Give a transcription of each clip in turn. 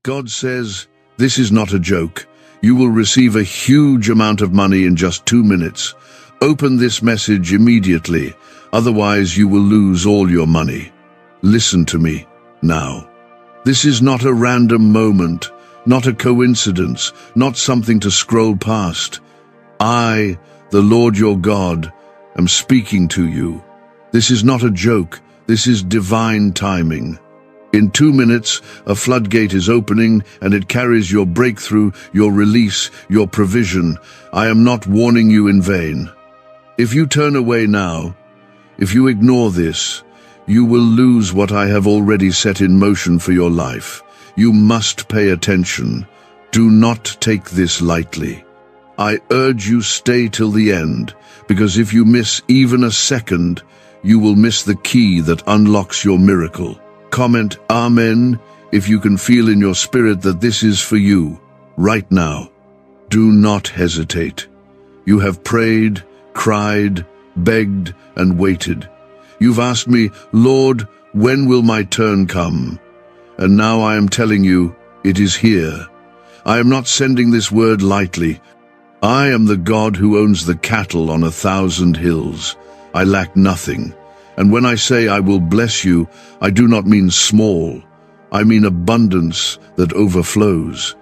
God says, this is not a joke. You will receive a huge amount of money in just 2 minutes. Open this message immediately, otherwise you will lose all your money. Listen to me now. This is not a random moment, not a coincidence, not something to scroll past. I, the Lord your God, am speaking to you. This is not a joke, this is divine timing. In 2 minutes, a floodgate is opening and it carries your breakthrough, your release, your provision. I am not warning you in vain. If you turn away now, if you ignore this, you will lose what I have already set in motion for your life. You must pay attention. Do not take this lightly. I urge you stay till the end, because if you miss even a second, you will miss the key that unlocks your miracle. Comment Amen if you can feel in your spirit that this is for you, right now. Do not hesitate. You have prayed, cried, begged, and waited. You've asked me, Lord, when will my turn come? And now I am telling you, it is here. I am not sending this word lightly. I am the God who owns the cattle on 1,000 hills. I lack nothing. And when I say I will bless you, I do not mean small. I mean abundance that overflows.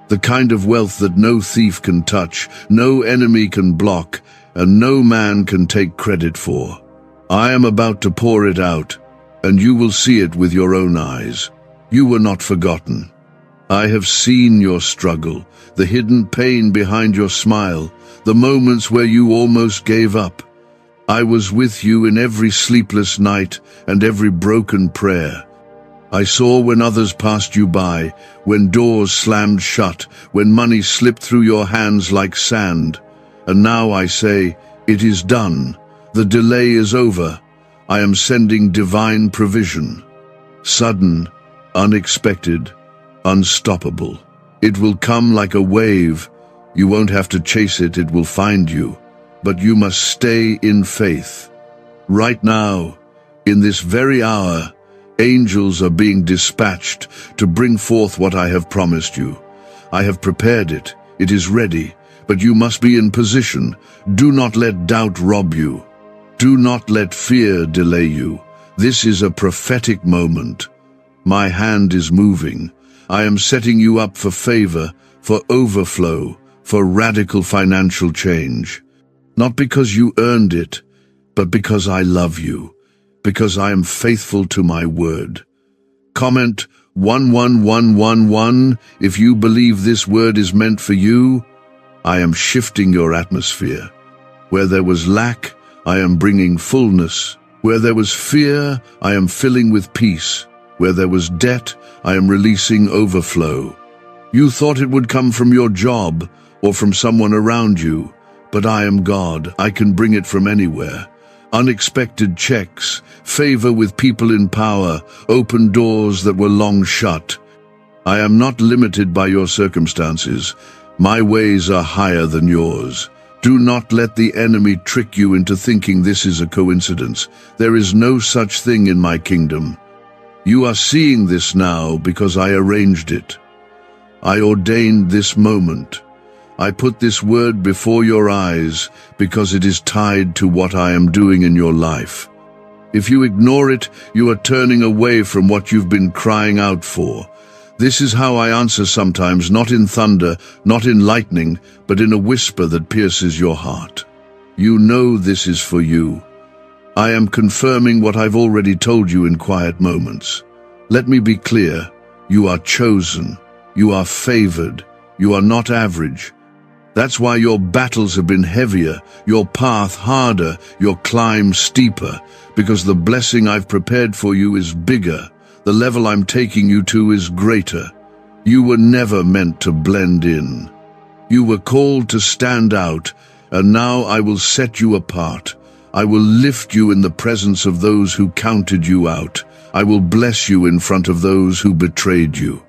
The kind of wealth that no thief can touch, no enemy can block, and no man can take credit for. I am about to pour it out, and you will see it with your own eyes. You were not forgotten. I have seen your struggle, the hidden pain behind your smile, the moments where you almost gave up. I was with you in every sleepless night and every broken prayer. I saw when others passed you by, when doors slammed shut, when money slipped through your hands like sand. And now I say, it is done. The delay is over. I am sending divine provision. Sudden, unexpected, unstoppable. It will come like a wave. You won't have to chase it, it will find you. But you must stay in faith. Right now, in this very hour, angels are being dispatched to bring forth what I have promised you. I have prepared it. It is ready. But you must be in position. Do not let doubt rob you. Do not let fear delay you. This is a prophetic moment. My hand is moving. I am setting you up for favor, for overflow, for radical financial change. Not because you earned it, but because I love you, because I am faithful to my word. Comment 11111 if you believe this word is meant for you. I am shifting your atmosphere. Where there was lack, I am bringing fullness. Where there was fear, I am filling with peace. Where there was debt, I am releasing overflow. You thought it would come from your job or from someone around you. But I am God, I can bring it from anywhere. Unexpected checks, favor with people in power, open doors that were long shut. I am not limited by your circumstances. My ways are higher than yours. Do not let the enemy trick you into thinking this is a coincidence. There is no such thing in my kingdom. You are seeing this now because I arranged it. I ordained this moment. I put this word before your eyes because it is tied to what I am doing in your life. If you ignore it, you are turning away from what you've been crying out for. This is how I answer sometimes, not in thunder, not in lightning, but in a whisper that pierces your heart. You know this is for you. I am confirming what I've already told you in quiet moments. Let me be clear. You are chosen. You are favored. You are not average. That's why your battles have been heavier, your path harder, your climb steeper, because the blessing I've prepared for you is bigger. The level I'm taking you to is greater. You were never meant to blend in. You were called to stand out, and now I will set you apart. I will lift you in the presence of those who counted you out. I will bless you in front of those who betrayed you.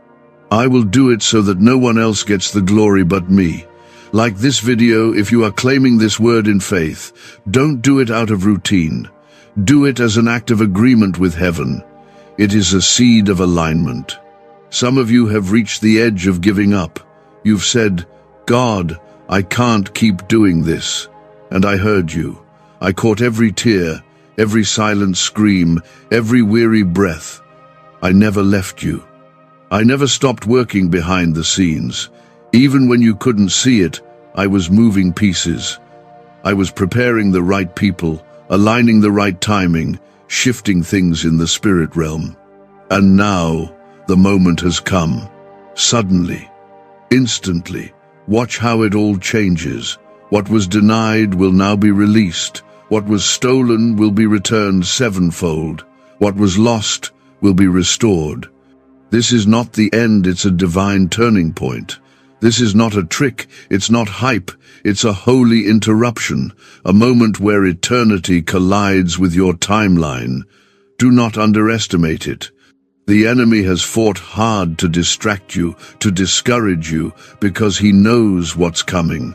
I will do it so that no one else gets the glory but me. Like this video, if you are claiming this word in faith, don't do it out of routine. Do it as an act of agreement with heaven. It is a seed of alignment. Some of you have reached the edge of giving up. You've said, "God, I can't keep doing this." And I heard you. I caught every tear, every silent scream, every weary breath. I never left you. I never stopped working behind the scenes. Even when you couldn't see it, I was moving pieces. I was preparing the right people, aligning the right timing, shifting things in the spirit realm. And now, the moment has come. Suddenly, instantly. Watch how it all changes. What was denied will now be released. What was stolen will be returned sevenfold. What was lost will be restored. This is not the end, it's a divine turning point. This is not a trick, it's not hype, it's a holy interruption, a moment where eternity collides with your timeline. Do not underestimate it. The enemy has fought hard to distract you, to discourage you, because he knows what's coming.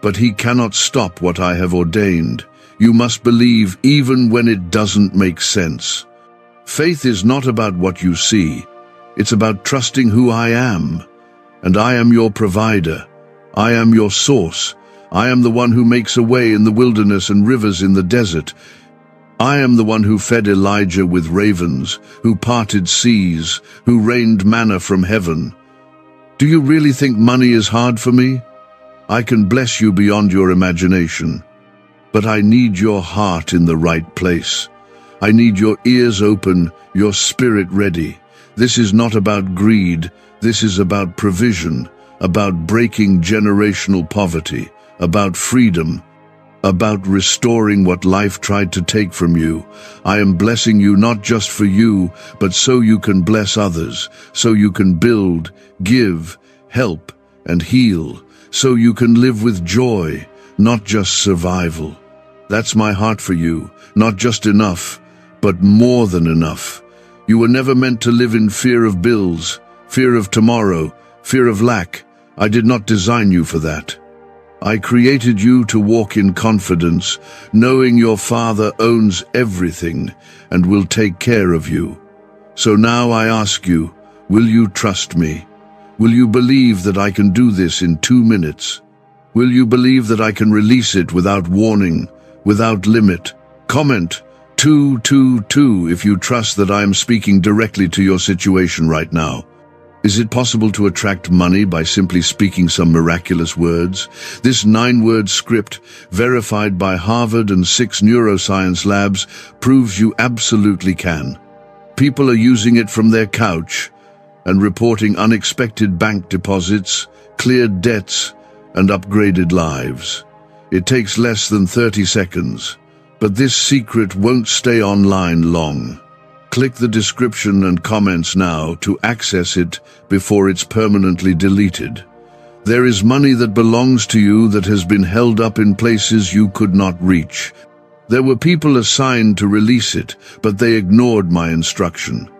But he cannot stop what I have ordained. You must believe even when it doesn't make sense. Faith is not about what you see. It's about trusting who I am. And I am your provider. I am your source. I am the one who makes a way in the wilderness and rivers in the desert. I am the one who fed Elijah with ravens, who parted seas, who rained manna from heaven. Do you really think money is hard for me? I can bless you beyond your imagination. But I need your heart in the right place. I need your ears open, your spirit ready. This is not about greed. This is about provision, about breaking generational poverty, about freedom, about restoring what life tried to take from you. I am blessing you not just for you, but so you can bless others, so you can build, give, help, and heal, so you can live with joy, not just survival. That's my heart for you, not just enough, but more than enough. You were never meant to live in fear of bills, fear of tomorrow, fear of lack. I did not design you for that. I created you to walk in confidence, knowing your Father owns everything and will take care of you. So now I ask you, will you trust me? Will you believe that I can do this in 2 minutes? Will you believe that I can release it without warning, without limit? Comment 222 if you trust that I am speaking directly to your situation right now. Is it possible to attract money by simply speaking some miraculous words? This 9-word script, verified by Harvard and 6 neuroscience labs, proves you absolutely can. People are using it from their couch and reporting unexpected bank deposits, cleared debts, and upgraded lives. It takes less than 30 seconds, but this secret won't stay online long. Click the description and comments now to access it before it's permanently deleted. There is money that belongs to you that has been held up in places you could not reach. There were people assigned to release it, but they ignored my instruction.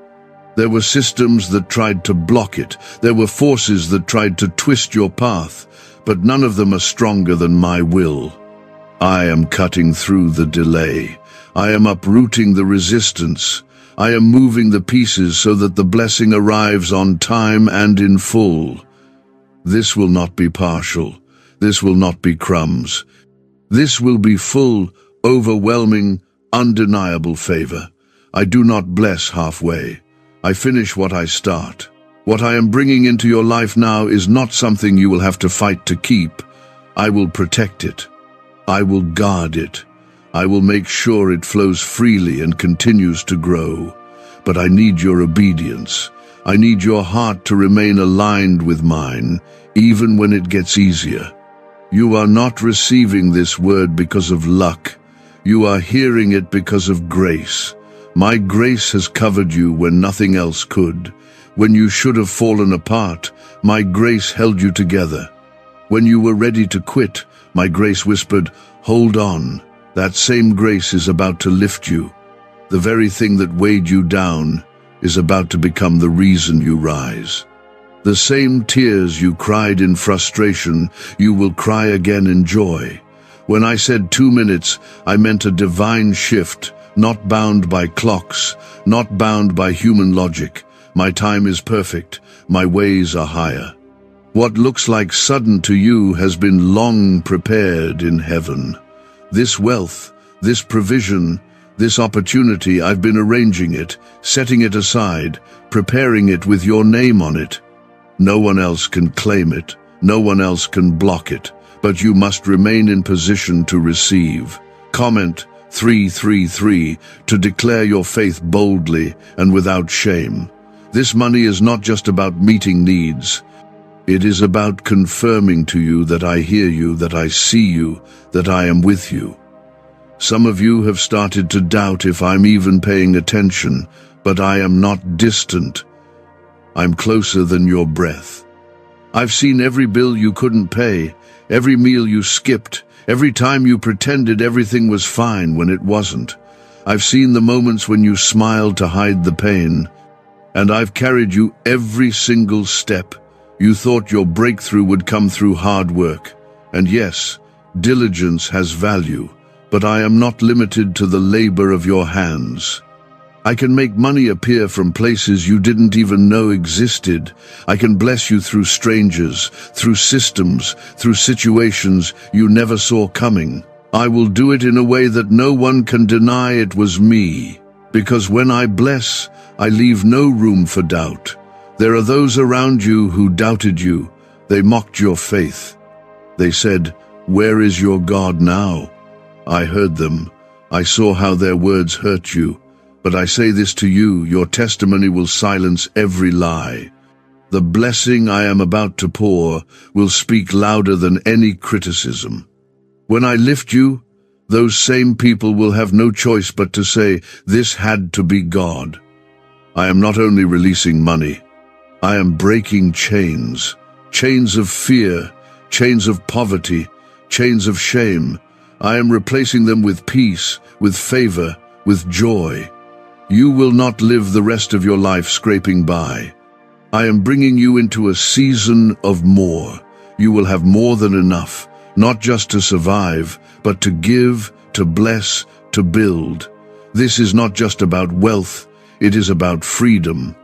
There were systems that tried to block it. There were forces that tried to twist your path, but none of them are stronger than my will. I am cutting through the delay. I am uprooting the resistance. I am moving the pieces so that the blessing arrives on time and in full. This will not be partial. This will not be crumbs. This will be full, overwhelming, undeniable favor. I do not bless halfway. I finish what I start. What I am bringing into your life now is not something you will have to fight to keep. I will protect it. I will guard it. I will make sure it flows freely and continues to grow. But I need your obedience. I need your heart to remain aligned with mine, even when it gets easier. You are not receiving this word because of luck. You are hearing it because of grace. My grace has covered you when nothing else could. When you should have fallen apart, my grace held you together. When you were ready to quit, my grace whispered, "Hold on." That same grace is about to lift you. The very thing that weighed you down is about to become the reason you rise. The same tears you cried in frustration, you will cry again in joy. When I said 2 minutes, I meant a divine shift, not bound by clocks, not bound by human logic. My time is perfect. My ways are higher. What looks like sudden to you has been long prepared in heaven. This wealth, this provision, this opportunity, I've been arranging it, setting it aside, preparing it with your name on it. No one else can claim it. No one else can block it. But you must remain in position to receive. Comment 333 to declare your faith boldly and without shame. This money is not just about meeting needs. It is about confirming to you that I hear you, that I see you, that I am with you. Some of you have started to doubt if I'm even paying attention, but I am not distant. I'm closer than your breath. I've seen every bill you couldn't pay, every meal you skipped, every time you pretended everything was fine when it wasn't. I've seen the moments when you smiled to hide the pain, and I've carried you every single step. You thought your breakthrough would come through hard work. And yes, diligence has value, but I am not limited to the labor of your hands. I can make money appear from places you didn't even know existed. I can bless you through strangers, through systems, through situations you never saw coming. I will do it in a way that no one can deny it was me. Because when I bless, I leave no room for doubt. There are those around you who doubted you. They mocked your faith. They said, "Where is your God now?" I heard them. I saw how their words hurt you. But I say this to you, your testimony will silence every lie. The blessing I am about to pour will speak louder than any criticism. When I lift you, those same people will have no choice but to say, "This had to be God." I am not only releasing money, I am breaking chains, chains of fear, chains of poverty, chains of shame. I am replacing them with peace, with favor, with joy. You will not live the rest of your life scraping by. I am bringing you into a season of more. You will have more than enough, not just to survive, but to give, to bless, to build. This is not just about wealth, it is about freedom.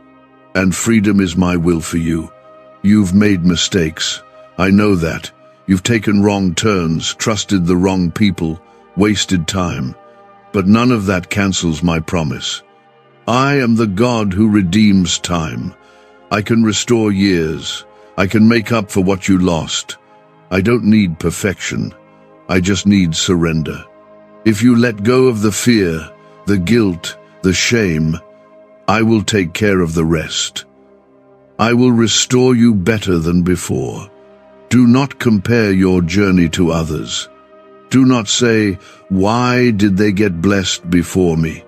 And freedom is my will for you. You've made mistakes. I know that. You've taken wrong turns, trusted the wrong people, wasted time. But none of that cancels my promise. I am the God who redeems time. I can restore years. I can make up for what you lost. I don't need perfection. I just need surrender. If you let go of the fear, the guilt, the shame, I will take care of the rest. I will restore you better than before. Do not compare your journey to others. Do not say, "Why did they get blessed before me?"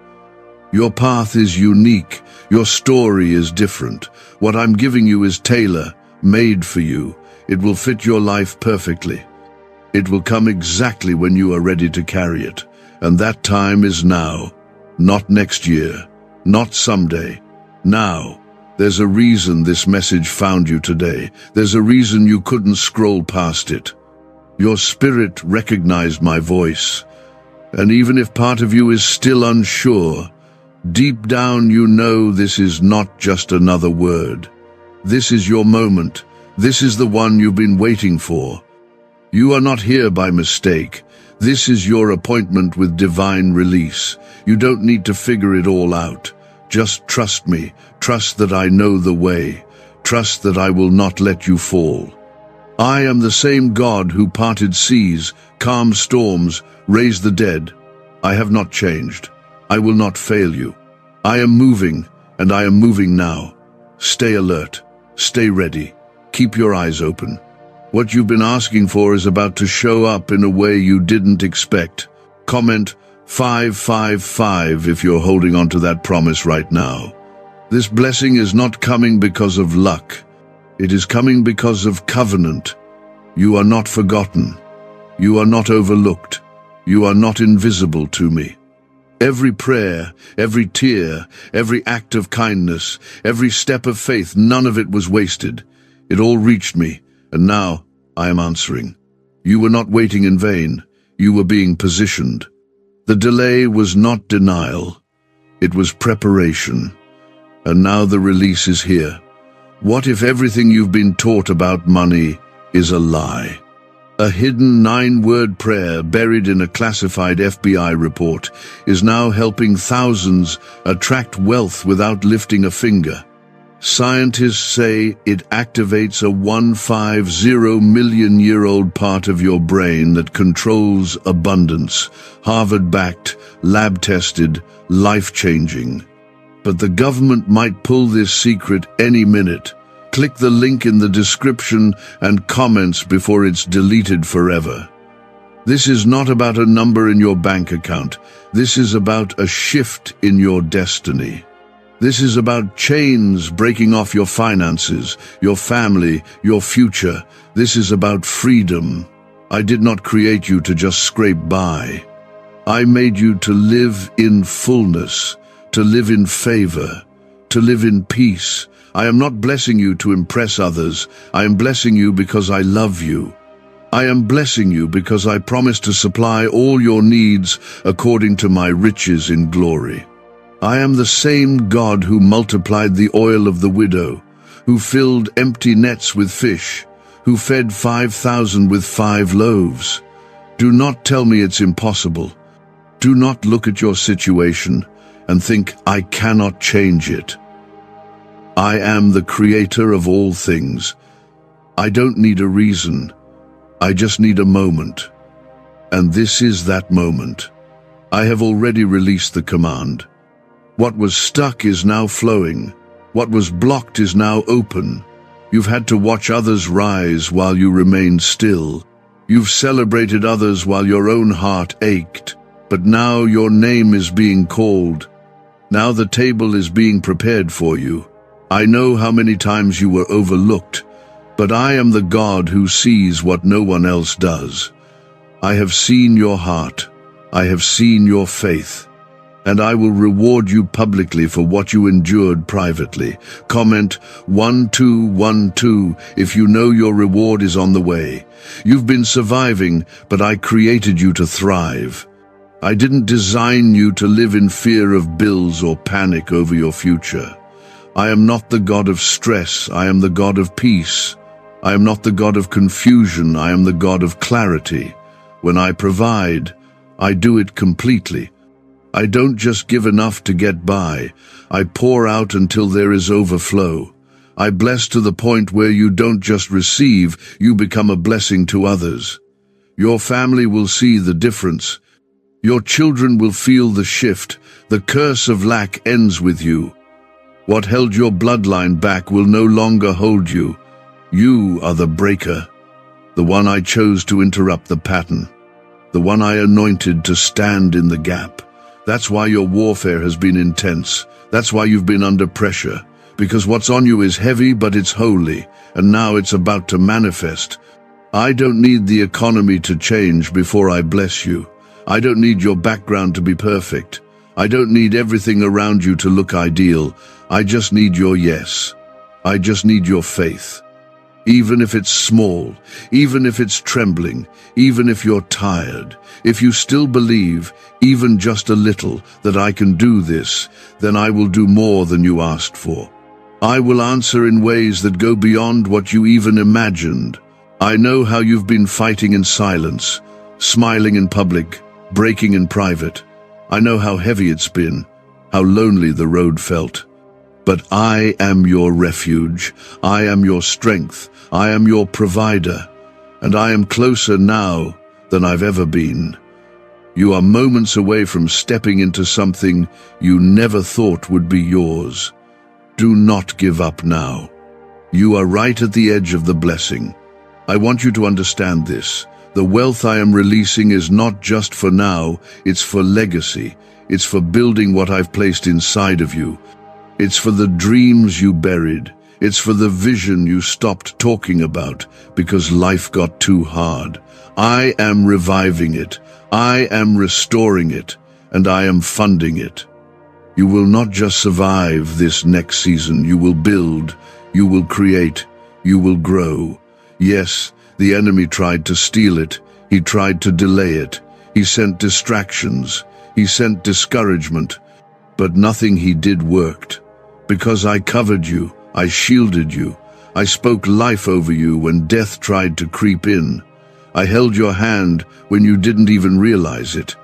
Your path is unique. Your story is different. What I'm giving you is tailor-made for you. It will fit your life perfectly. It will come exactly when you are ready to carry it. And that time is now, not next year. Not someday. Now. There's a reason this message found you today. There's a reason you couldn't scroll past it. Your spirit recognized my voice. And even if part of you is still unsure, deep down you know this is not just another word. This is your moment. This is the one you've been waiting for. You are not here by mistake. This is your appointment with divine release. You don't need to figure it all out. Just trust me. Trust that I know the way. Trust that I will not let you fall. I am the same God who parted seas, calmed storms, raised the dead. I have not changed. I will not fail you. I am moving, and I am moving now. Stay alert. Stay ready. Keep your eyes open. What you've been asking for is about to show up in a way you didn't expect. Comment 555 if you're holding on to that promise right now. This blessing is not coming because of luck. It is coming because of covenant. You are not forgotten. You are not overlooked. You are not invisible to me. Every prayer, every tear, every act of kindness, every step of faith, none of it was wasted. It all reached me, and now I am answering. You were not waiting in vain. You were being positioned. The delay was not denial. It was preparation. and now the release is here. What if everything you've been taught about money is a lie? A hidden 9-word prayer buried in a classified FBI report is now helping thousands attract wealth without lifting a finger. Scientists say it activates a 150-million-year-old part of your brain that controls abundance. Harvard-backed, lab-tested, life-changing. But the government might pull this secret any minute. Click the link in the description and comments before it's deleted forever. This is not about a number in your bank account. This is about a shift in your destiny. This is about chains breaking off your finances, your family, your future. This is about freedom. I did not create you to just scrape by. I made you to live in fullness, to live in favor, to live in peace. I am not blessing you to impress others. I am blessing you because I love you. I am blessing you because I promise to supply all your needs according to my riches in glory. I am the same God who multiplied the oil of the widow, who filled empty nets with fish, who fed 5,000 with 5 loaves. Do not tell me it's impossible. Do not look at your situation and think, I cannot change it. I am the creator of all things. I don't need a reason. I just need a moment. And this is that moment. I have already released the command. What was stuck is now flowing. What was blocked is now open. You've had to watch others rise while you remained still. You've celebrated others while your own heart ached. But now your name is being called. Now the table is being prepared for you. I know how many times you were overlooked, but I am the God who sees what no one else does. I have seen your heart. I have seen your faith. And I will reward you publicly for what you endured privately. Comment 1212 if you know your reward is on the way. You've been surviving, but I created you to thrive. I didn't design you to live in fear of bills or panic over your future. I am not the God of stress. I am the God of peace. I am not the God of confusion. I am the God of clarity. When I provide, I do it completely. I don't just give enough to get by. I pour out until there is overflow. I bless to the point where you don't just receive, you become a blessing to others. Your family will see the difference. Your children will feel the shift. The curse of lack ends with you. What held your bloodline back will no longer hold you. You are the breaker, the one I chose to interrupt the pattern, the one I anointed to stand in the gap. That's why your warfare has been intense. That's why you've been under pressure. Because what's on you is heavy, but it's holy, and now it's about to manifest. I don't need the economy to change before I bless you. I don't need your background to be perfect. I don't need everything around you to look ideal. I just need your yes. I just need your faith. Even if it's small, even if it's trembling, even if you're tired, if you still believe, even just a little, that I can do this, then I will do more than you asked for. I will answer in ways that go beyond what you even imagined. I know how you've been fighting in silence, smiling in public, breaking in private. I know how heavy it's been, how lonely the road felt. But I am your refuge. I am your strength. I am your provider. And I am closer now than I've ever been. You are moments away from stepping into something you never thought would be yours. Do not give up now. You are right at the edge of the blessing. I want you to understand this. The wealth I am releasing is not just for now, it's for legacy. It's for building what I've placed inside of you. It's for the dreams you buried. It's for the vision you stopped talking about because life got too hard. I am reviving it. I am restoring it. And I am funding it. You will not just survive this next season. You will build. You will create. You will grow. Yes, the enemy tried to steal it. He tried to delay it. He sent distractions. He sent discouragement. But nothing he did worked. Because I covered you, I shielded you. I spoke life over you when death tried to creep in. I held your hand when you didn't even realize it.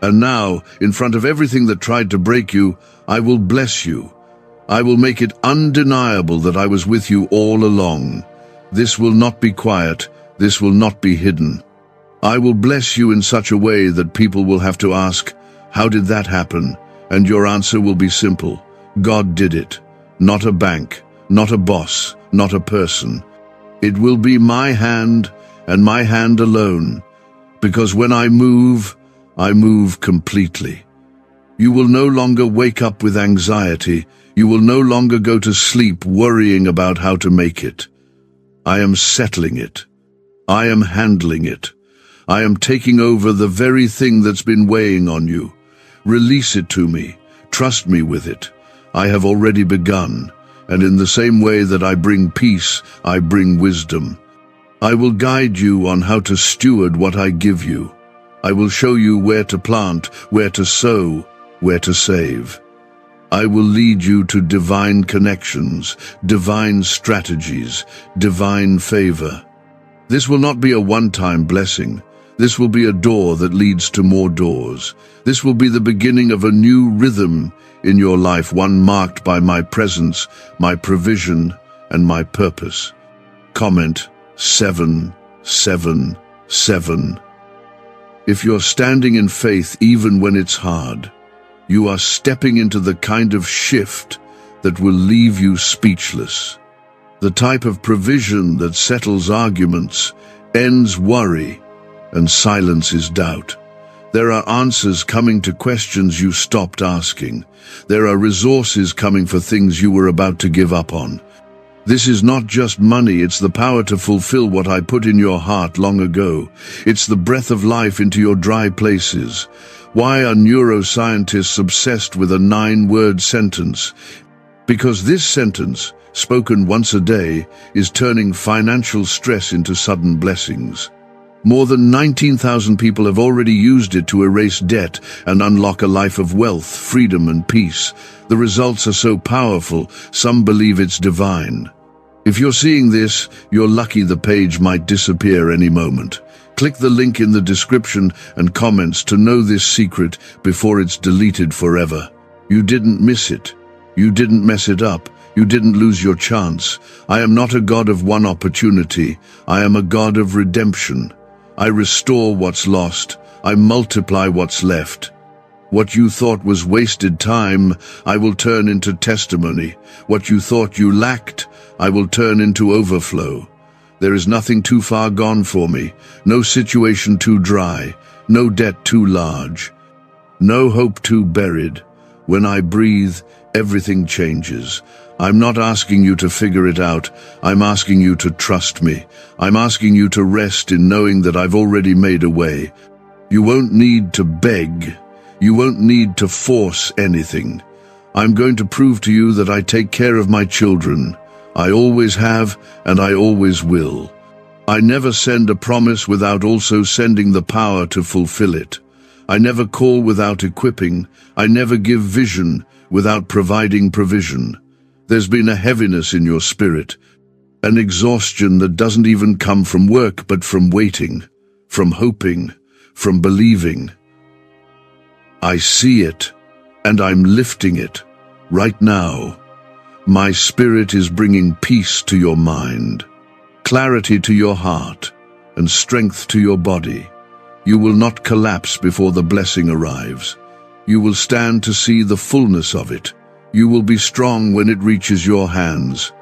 And now, in front of everything that tried to break you, I will bless you. I will make it undeniable that I was with you all along. This will not be quiet. This will not be hidden. I will bless you in such a way that people will have to ask, how did that happen? And your answer will be simple. God did it. Not a bank, not a boss, not a person. It will be my hand and my hand alone. Because when I move completely. You will no longer wake up with anxiety. You will no longer go to sleep worrying about how to make it. I am settling it. I am handling it. I am taking over the very thing that's been weighing on you. Release it to me. Trust me with it. I have already begun, and in the same way that I bring peace, I bring wisdom. I will guide you on how to steward what I give you. I will show you where to plant, where to sow, where to save. I will lead you to divine connections, divine strategies, divine favor. This will not be a one-time blessing. This will be a door that leads to more doors. This will be the beginning of a new rhythm in your life, one marked by my presence, my provision, and my purpose. Comment 777. If you're standing in faith even when it's hard, you are stepping into the kind of shift that will leave you speechless. The type of provision that settles arguments, ends worry, and silences doubt. There are answers coming to questions you stopped asking. There are resources coming for things you were about to give up on. This is not just money, it's the power to fulfill what I put in your heart long ago. It's the breath of life into your dry places. Why are neuroscientists obsessed with a 9-word sentence? Because this sentence, spoken once a day, is turning financial stress into sudden blessings. More than 19,000 people have already used it to erase debt and unlock a life of wealth, freedom, and peace. The results are so powerful, some believe it's divine. If you're seeing this, you're lucky. The page might disappear any moment. Click the link in the description and comments to know this secret before it's deleted forever. You didn't miss it. You didn't mess it up. You didn't lose your chance. I am not a God of one opportunity. I am a God of redemption. I restore what's lost. I multiply what's left. What you thought was wasted time, I will turn into testimony. What you thought you lacked, I will turn into overflow. There is nothing too far gone for me, no situation too dry, no debt too large, no hope too buried. When I breathe, everything changes. I'm not asking you to figure it out. I'm asking you to trust me. I'm asking you to rest in knowing that I've already made a way. You won't need to beg. You won't need to force anything. I'm going to prove to you that I take care of my children. I always have, and I always will. I never send a promise without also sending the power to fulfill it. I never call without equipping. I never give vision without providing provision. There's been a heaviness in your spirit, an exhaustion that doesn't even come from work but from waiting, from hoping, from believing. I see it, and I'm lifting it right now. My spirit is bringing peace to your mind, clarity to your heart, and strength to your body. You will not collapse before the blessing arrives. You will stand to see the fullness of it. You will be strong when it reaches your hands.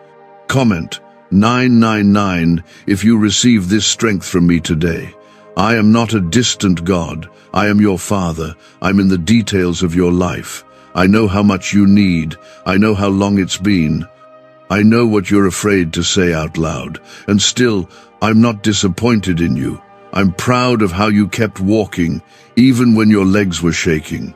Comment 999 if you receive this strength from me today. I am not a distant God. I am your Father. I'm in the details of your life. I know how much you need. I know how long it's been. I know what you're afraid to say out loud. And still, I'm not disappointed in you. I'm proud of how you kept walking, even when your legs were shaking.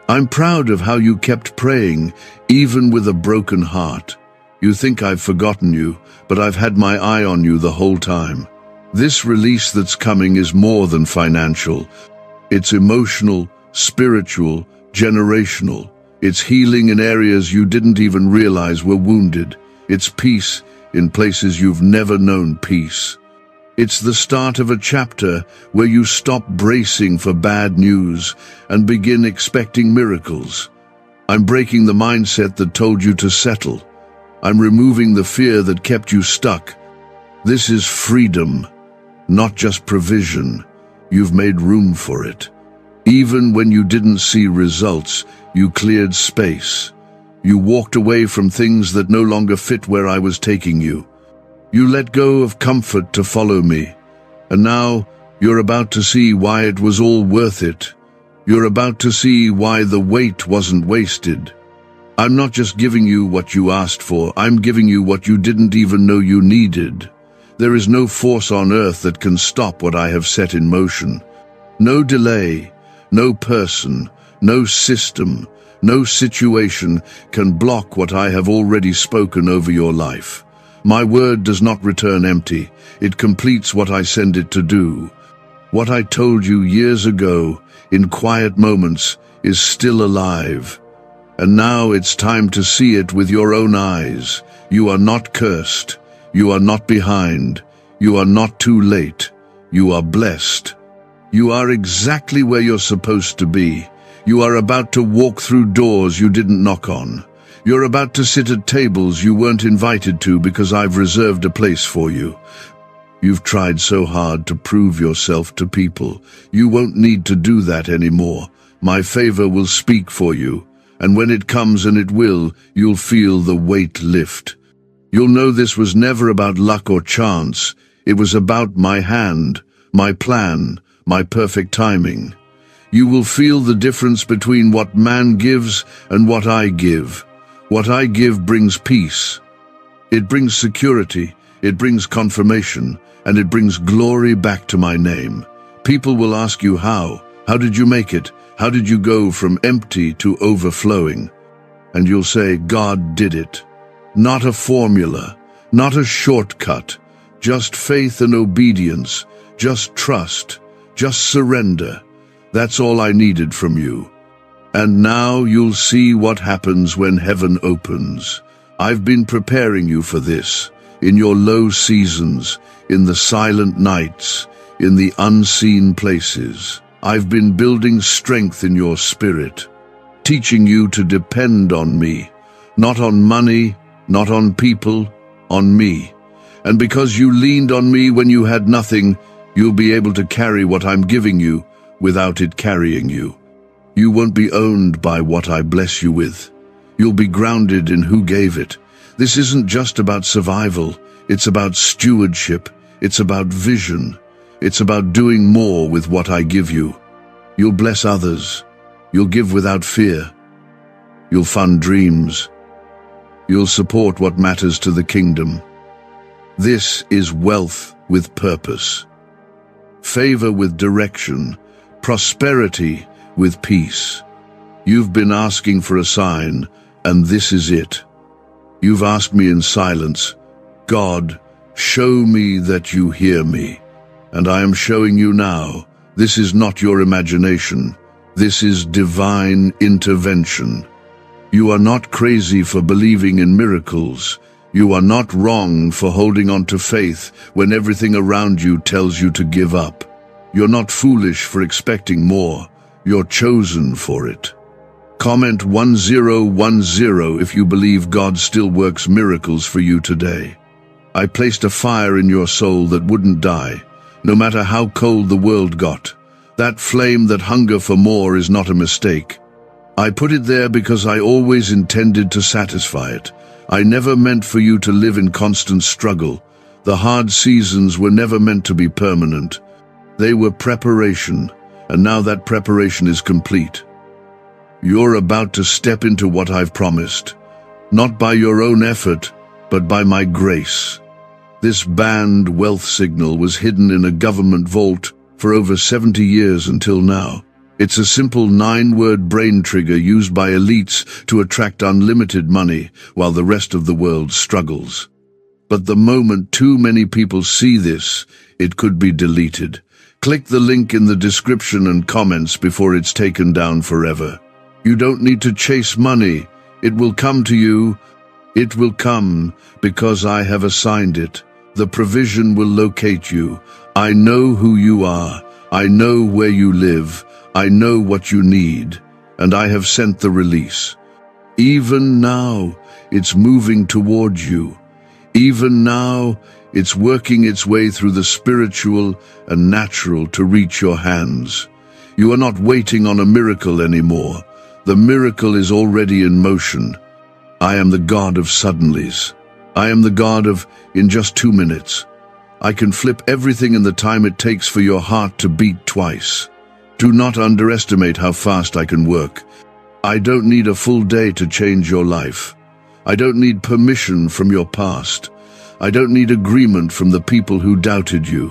I'm proud of how you kept praying, even with a broken heart. You think I've forgotten you, but I've had my eye on you the whole time. This release that's coming is more than financial. It's emotional, spiritual, generational. It's healing in areas you didn't even realize were wounded. It's peace in places you've never known peace. It's the start of a chapter where you stop bracing for bad news and begin expecting miracles. I'm breaking the mindset that told you to settle. I'm removing the fear that kept you stuck. This is freedom, not just provision. You've made room for it. Even when you didn't see results, you cleared space. You walked away from things that no longer fit where I was taking you. You let go of comfort to follow me. And now you're about to see why it was all worth it. You're about to see why the wait wasn't wasted. I'm not just giving you what you asked for, I'm giving you what you didn't even know you needed. There is no force on earth that can stop what I have set in motion. No delay, no person, no system, no situation can block what I have already spoken over your life. My word does not return empty. It completes what I send it to do. What I told you years ago, in quiet moments, is still alive. And now it's time to see it with your own eyes. You are not cursed. You are not behind. You are not too late. You are blessed. You are exactly where you're supposed to be. You are about to walk through doors you didn't knock on. You're about to sit at tables you weren't invited to because I've reserved a place for you. You've tried so hard to prove yourself to people. You won't need to do that anymore. My favor will speak for you. And when it comes, and it will, you'll feel the weight lift. You'll know this was never about luck or chance. It was about my hand, my plan, my perfect timing. You will feel the difference between what man gives and what I give. What I give brings peace. It brings security, it brings confirmation, and it brings glory back to my name. People will ask you how. How did you make it? How did you go from empty to overflowing? And you'll say, God did it. Not a formula, not a shortcut, just faith and obedience, just trust, just surrender. That's all I needed from you. And now you'll see what happens when heaven opens. I've been preparing you for this, in your low seasons, in the silent nights, in the unseen places. I've been building strength in your spirit, teaching you to depend on me, not on money, not on people, on me. And because you leaned on me when you had nothing, you'll be able to carry what I'm giving you without it carrying you. You won't be owned by what I bless you with. You'll be grounded in who gave it. This isn't just about survival. It's about stewardship. It's about vision. It's about doing more with what I give you. You'll bless others. You'll give without fear. You'll fund dreams. You'll support what matters to the kingdom. This is wealth with purpose. Favor with direction. Prosperity with peace. You've been asking for a sign, and this is it. You've asked me in silence, God, show me that you hear me. And I am showing you now. This is not your imagination. This is divine intervention. You are not crazy for believing in miracles. You are not wrong for holding on to faith when everything around you tells you to give up. You're not foolish for expecting more. You're chosen for it. Comment 1010 if you believe God still works miracles for you today. I placed a fire in your soul that wouldn't die, no matter how cold the world got. That flame, that hunger for more, is not a mistake. I put it there because I always intended to satisfy it. I never meant for you to live in constant struggle. The hard seasons were never meant to be permanent. They were preparation, and now that preparation is complete. You're about to step into what I've promised, not by your own effort, but by my grace. This banned wealth signal was hidden in a government vault for over 70 years until now. It's a simple 9-word brain trigger used by elites to attract unlimited money while the rest of the world struggles. But the moment too many people see this, it could be deleted. Click the link in the description and comments before it's taken down forever. You don't need to chase money. It will come to you. It will come because I have assigned it. The provision will locate you. I know who you are. I know where you live. I know what you need. And I have sent the release. Even now, it's moving towards you. Even now, it's working its way through the spiritual and natural to reach your hands. You are not waiting on a miracle anymore. The miracle is already in motion. I am the God of suddenlies. I am the God of in just 2 minutes. I can flip everything in the time it takes for your heart to beat twice. Do not underestimate how fast I can work. I don't need a full day to change your life. I don't need permission from your past. I don't need agreement from the people who doubted you.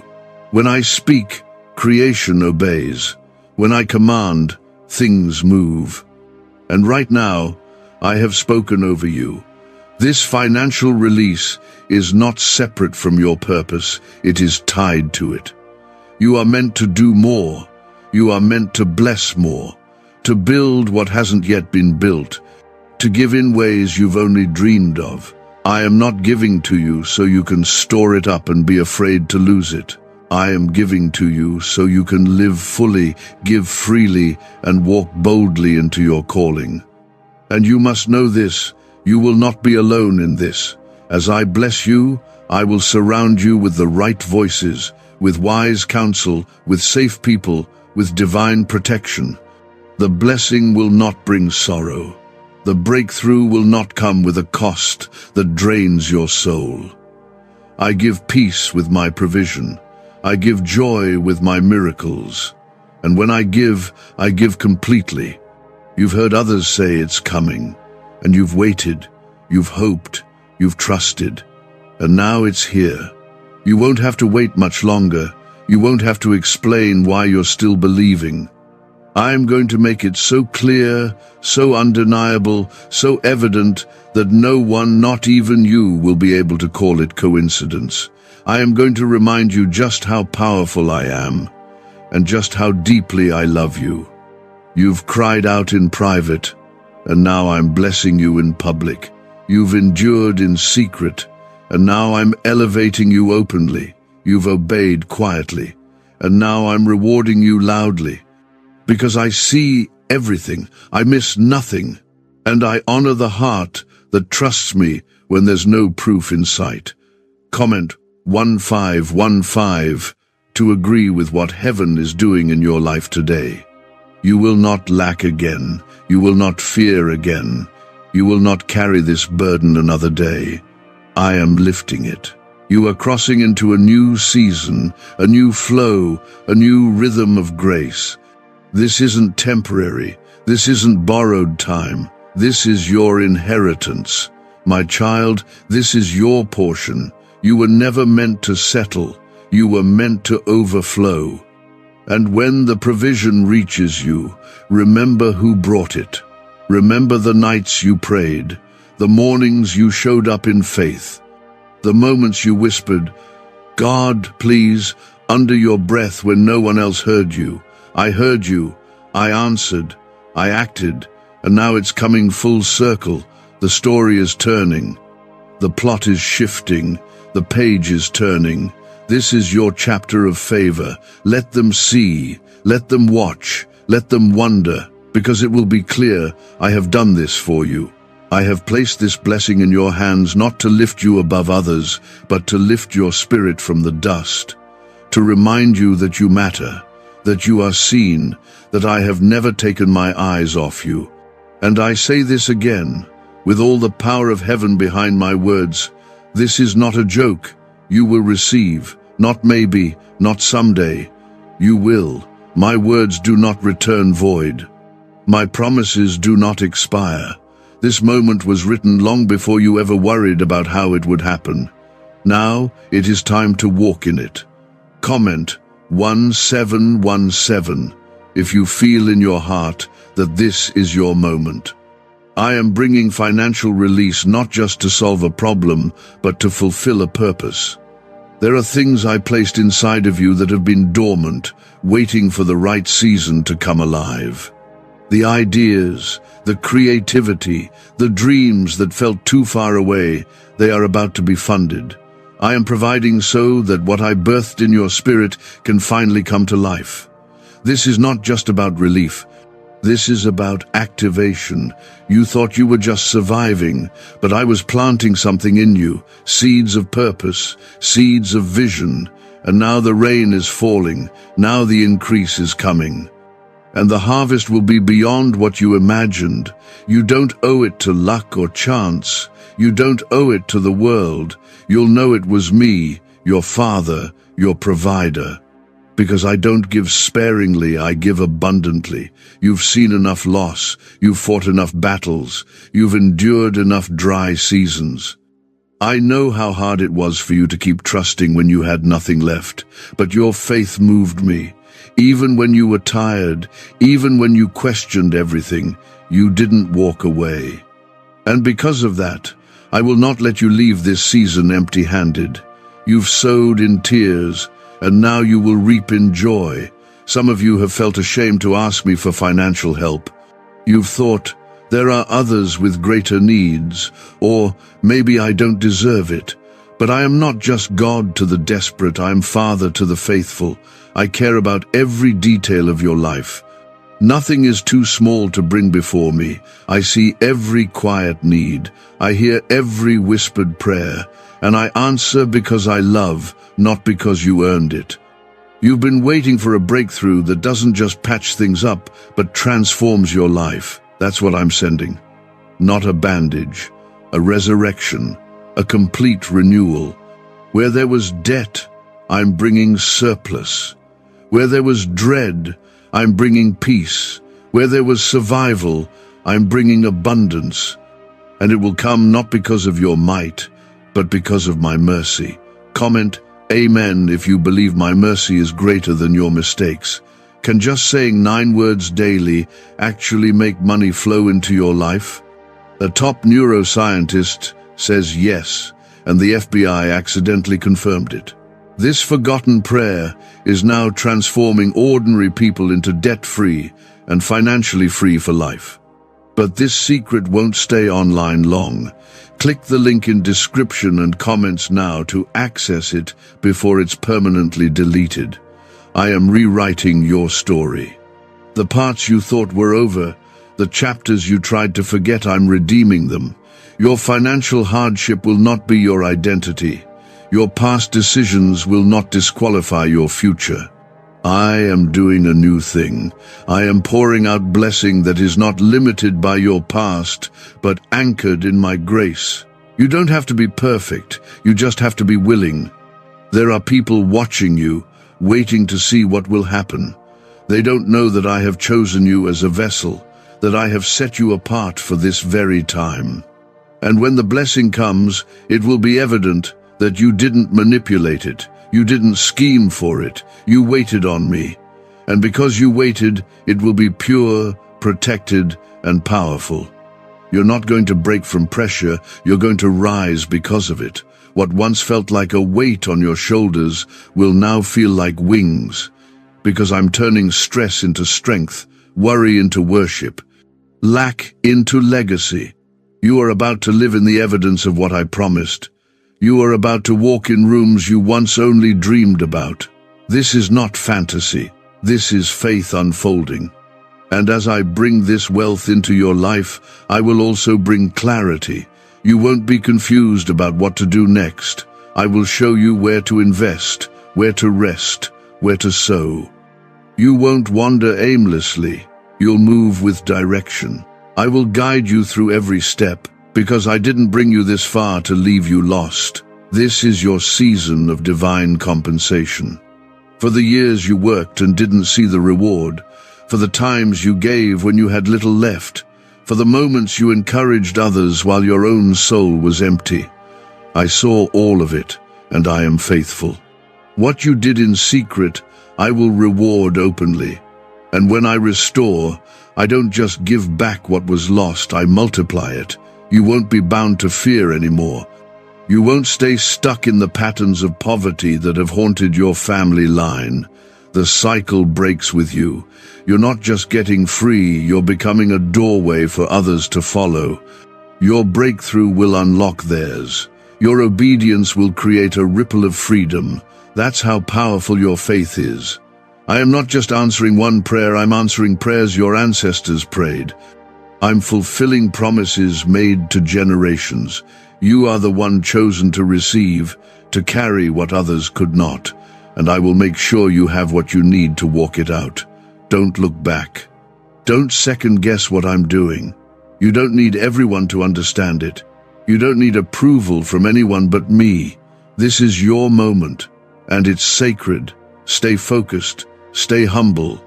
When I speak, creation obeys. When I command, things move. And right now, I have spoken over you. This financial release is not separate from your purpose. It is tied to it. You are meant to do more. You are meant to bless more, to build what hasn't yet been built, to give in ways you've only dreamed of. I am not giving to you so you can store it up and be afraid to lose it. I am giving to you so you can live fully, give freely, and walk boldly into your calling. And you must know this, you will not be alone in this. As I bless you, I will surround you with the right voices, with wise counsel, with safe people, with divine protection. The blessing will not bring sorrow. The breakthrough will not come with a cost that drains your soul. I give peace with my provision. I give joy with my miracles. And when I give completely. You've heard others say it's coming, and you've waited, you've hoped, you've trusted, and now it's here. You won't have to wait much longer. You won't have to explain why you're still believing. I am going to make it so clear, so undeniable, so evident that no one, not even you, will be able to call it coincidence. I am going to remind you just how powerful I am, and just how deeply I love you. You've cried out in private, and now I'm blessing you in public. You've endured in secret, and now I'm elevating you openly. You've obeyed quietly, and now I'm rewarding you loudly. Because I see everything, I miss nothing, and I honor the heart that trusts me when there's no proof in sight. Comment 1515 to agree with what heaven is doing in your life today. You will not lack again. You will not fear again. You will not carry this burden another day. I am lifting it. You are crossing into a new season, a new flow, a new rhythm of grace. This isn't temporary. This isn't borrowed time. This is your inheritance. My child, this is your portion. You were never meant to settle. You were meant to overflow. And when the provision reaches you, remember who brought it. Remember the nights you prayed, the mornings you showed up in faith, the moments you whispered, "God, please," under your breath when no one else heard you. I heard you, I answered, I acted, and now it's coming full circle. The story is turning. The plot is shifting. The page is turning. This is your chapter of favor. Let them see, let them watch, let them wonder, because it will be clear, I have done this for you. I have placed this blessing in your hands not to lift you above others, but to lift your spirit from the dust, to remind you that you matter, that you are seen, that I have never taken my eyes off you. And I say this again, with all the power of heaven behind my words, this is not a joke. You will receive. Not maybe, not someday. You will. My words do not return void. My promises do not expire. This moment was written long before you ever worried about how it would happen. Now, it is time to walk in it. Comment 1717 if you feel in your heart that this is your moment. I am bringing financial release not just to solve a problem, but to fulfill a purpose. There are things I placed inside of you that have been dormant, waiting for the right season to come alive. The ideas, the creativity, the dreams that felt too far away, they are about to be funded. I am providing so that what I birthed in your spirit can finally come to life. This is not just about relief. This is about activation. You thought you were just surviving, but I was planting something in you, seeds of purpose, seeds of vision, and now the rain is falling, now the increase is coming. And the harvest will be beyond what you imagined. You don't owe it to luck or chance. You don't owe it to the world. You'll know it was me, your Father, your provider. Because I don't give sparingly, I give abundantly. You've seen enough loss, you've fought enough battles, you've endured enough dry seasons. I know how hard it was for you to keep trusting when you had nothing left, but your faith moved me. Even when you were tired, even when you questioned everything, you didn't walk away. And because of that, I will not let you leave this season empty-handed. You've sowed in tears, and now you will reap in joy. Some of you have felt ashamed to ask me for financial help. You've thought, there are others with greater needs, or maybe I don't deserve it. But I am not just God to the desperate, I am Father to the faithful. I care about every detail of your life. Nothing is too small to bring before me. I see every quiet need. I hear every whispered prayer. And I answer because I love, not because you earned it. You've been waiting for a breakthrough that doesn't just patch things up, but transforms your life. That's what I'm sending. Not a bandage, a resurrection, a complete renewal. Where there was debt, I'm bringing surplus. Where there was dread, I'm bringing peace. Where there was survival, I'm bringing abundance. And it will come not because of your might, but because of my mercy. Comment, Amen, if you believe my mercy is greater than your mistakes. Can just saying 9 words daily actually make money flow into your life? A top neuroscientist says yes, and the FBI accidentally confirmed it. This forgotten prayer is now transforming ordinary people into debt-free and financially free for life. But this secret won't stay online long. Click the link in description and comments now to access it before it's permanently deleted. I am rewriting your story. The parts you thought were over, the chapters you tried to forget, I'm redeeming them. Your financial hardship will not be your identity. Your past decisions will not disqualify your future. I am doing a new thing. I am pouring out blessing that is not limited by your past, but anchored in my grace. You don't have to be perfect, you just have to be willing. There are people watching you, waiting to see what will happen. They don't know that I have chosen you as a vessel, that I have set you apart for this very time. And when the blessing comes, it will be evident that you didn't manipulate it, you didn't scheme for it, you waited on me. And because you waited, it will be pure, protected, and powerful. You're not going to break from pressure, you're going to rise because of it. What once felt like a weight on your shoulders will now feel like wings, because I'm turning stress into strength, worry into worship, lack into legacy. You are about to live in the evidence of what I promised. You are about to walk in rooms you once only dreamed about. This is not fantasy. This is faith unfolding. And as I bring this wealth into your life, I will also bring clarity. You won't be confused about what to do next. I will show you where to invest, where to rest, where to sow. You won't wander aimlessly. You'll move with direction. I will guide you through every step, because I didn't bring you this far to leave you lost. This is your season of divine compensation. For the years you worked and didn't see the reward, for the times you gave when you had little left, for the moments you encouraged others while your own soul was empty. I saw all of it, and I am faithful. What you did in secret, I will reward openly. And when I restore, I don't just give back what was lost, I multiply it. You won't be bound to fear anymore. You won't stay stuck in the patterns of poverty that have haunted your family line. The cycle breaks with you. You're not just getting free, you're becoming a doorway for others to follow. Your breakthrough will unlock theirs. Your obedience will create a ripple of freedom. That's how powerful your faith is. I am not just answering one prayer, I'm answering prayers your ancestors prayed. I'm fulfilling promises made to generations. You are the one chosen to receive, to carry what others could not. And I will make sure you have what you need to walk it out. Don't look back. Don't second guess what I'm doing. You don't need everyone to understand it. You don't need approval from anyone but me. This is your moment, and it's sacred. Stay focused, stay humble,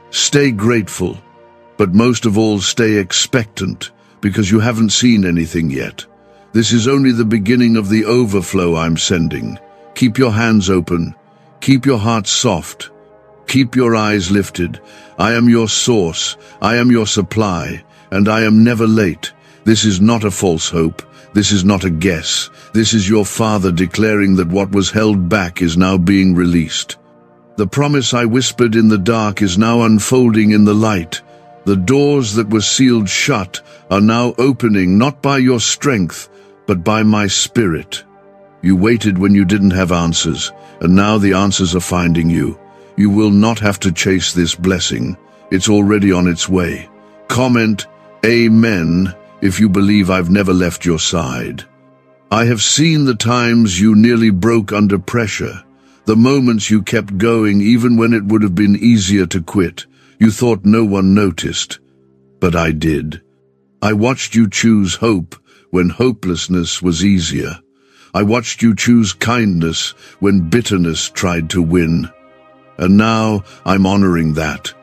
stay grateful, but most of all, stay expectant, because you haven't seen anything yet. This is only the beginning of the overflow I'm sending. Keep your hands open. Keep your heart soft. Keep your eyes lifted. I am your source. I am your supply, and I am never late. This is not a false hope. This is not a guess. This is your Father declaring that what was held back is now being released. The promise I whispered in the dark is now unfolding in the light. The doors that were sealed shut are now opening, not by your strength, but by my Spirit. You waited when you didn't have answers, and now the answers are finding you. You will not have to chase this blessing. It's already on its way. Comment, Amen, if you believe I've never left your side. I have seen the times you nearly broke under pressure, the moments you kept going even when it would have been easier to quit. You thought no one noticed, but I did. I watched you choose hope when hopelessness was easier. I watched you choose kindness when bitterness tried to win. And now I'm honoring that.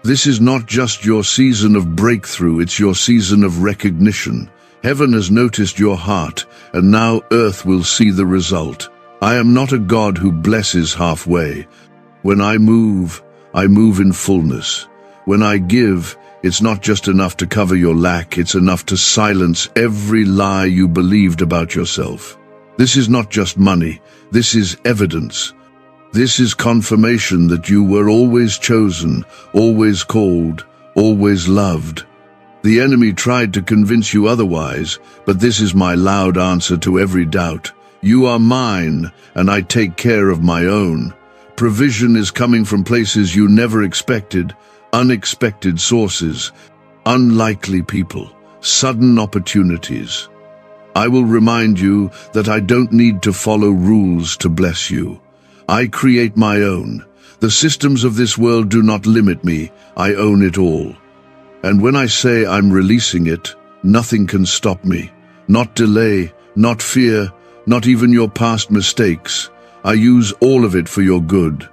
This is not just your season of breakthrough, it's your season of recognition. Heaven has noticed your heart, and now earth will see the result. I am not a God who blesses halfway. When I move in fullness. When I give, it's not just enough to cover your lack, it's enough to silence every lie you believed about yourself. This is not just money, this is evidence. This is confirmation that you were always chosen, always called, always loved. The enemy tried to convince you otherwise, but this is my loud answer to every doubt. You are mine, and I take care of my own. Provision is coming from places you never expected, unexpected sources, unlikely people, sudden opportunities. I will remind you that I don't need to follow rules to bless you. I create my own. The systems of this world do not limit me. I own it all. And when I say I'm releasing it, nothing can stop me. Not delay, not fear, not even your past mistakes. I use all of it for your good.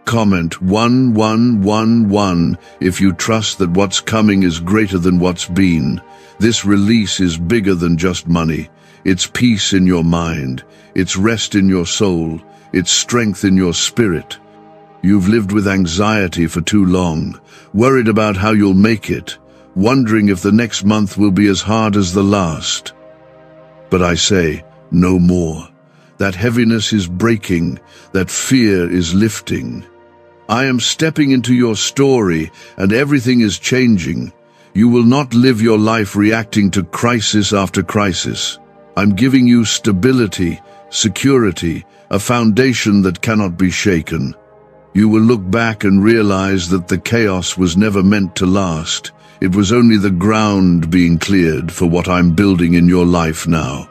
Comment 1111 if you trust that what's coming is greater than what's been. This release is bigger than just money. It's peace in your mind. It's rest in your soul. It's strength in your spirit. You've lived with anxiety for too long, worried about how you'll make it, wondering if the next month will be as hard as the last. But I say, no more. That heaviness is breaking, that fear is lifting. I am stepping into your story, and everything is changing. You will not live your life reacting to crisis after crisis. I'm giving you stability, security, a foundation that cannot be shaken. You will look back and realize that the chaos was never meant to last. It was only the ground being cleared for what I'm building in your life now.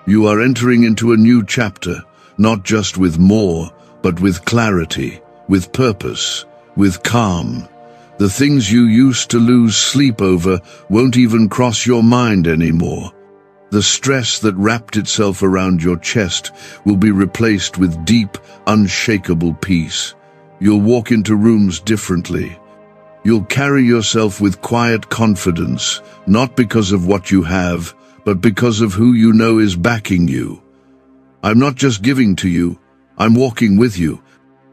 You are entering into a new chapter, not just with more, but with clarity, with purpose, with calm. The things you used to lose sleep over won't even cross your mind anymore. The stress that wrapped itself around your chest will be replaced with deep, unshakable peace. You'll walk into rooms differently. You'll carry yourself with quiet confidence, not because of what you have, but because of who you know is backing you. I'm not just giving to you, I'm walking with you.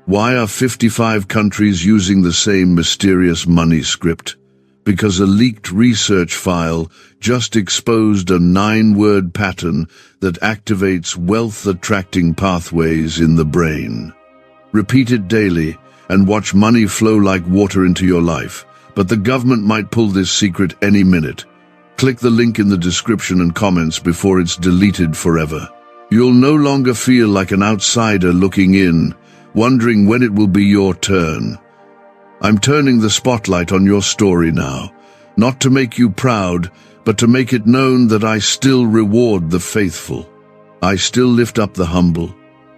Why are 55 countries using the same mysterious money script? Because a leaked research file just exposed a 9-word pattern that activates wealth-attracting pathways in the brain. Repeat it daily, and watch money flow like water into your life. But the government might pull this secret any minute. Click the link in the description and comments before it's deleted forever. You'll no longer feel like an outsider looking in, wondering when it will be your turn. I'm turning the spotlight on your story now, not to make you proud, but to make it known that I still reward the faithful. I still lift up the humble.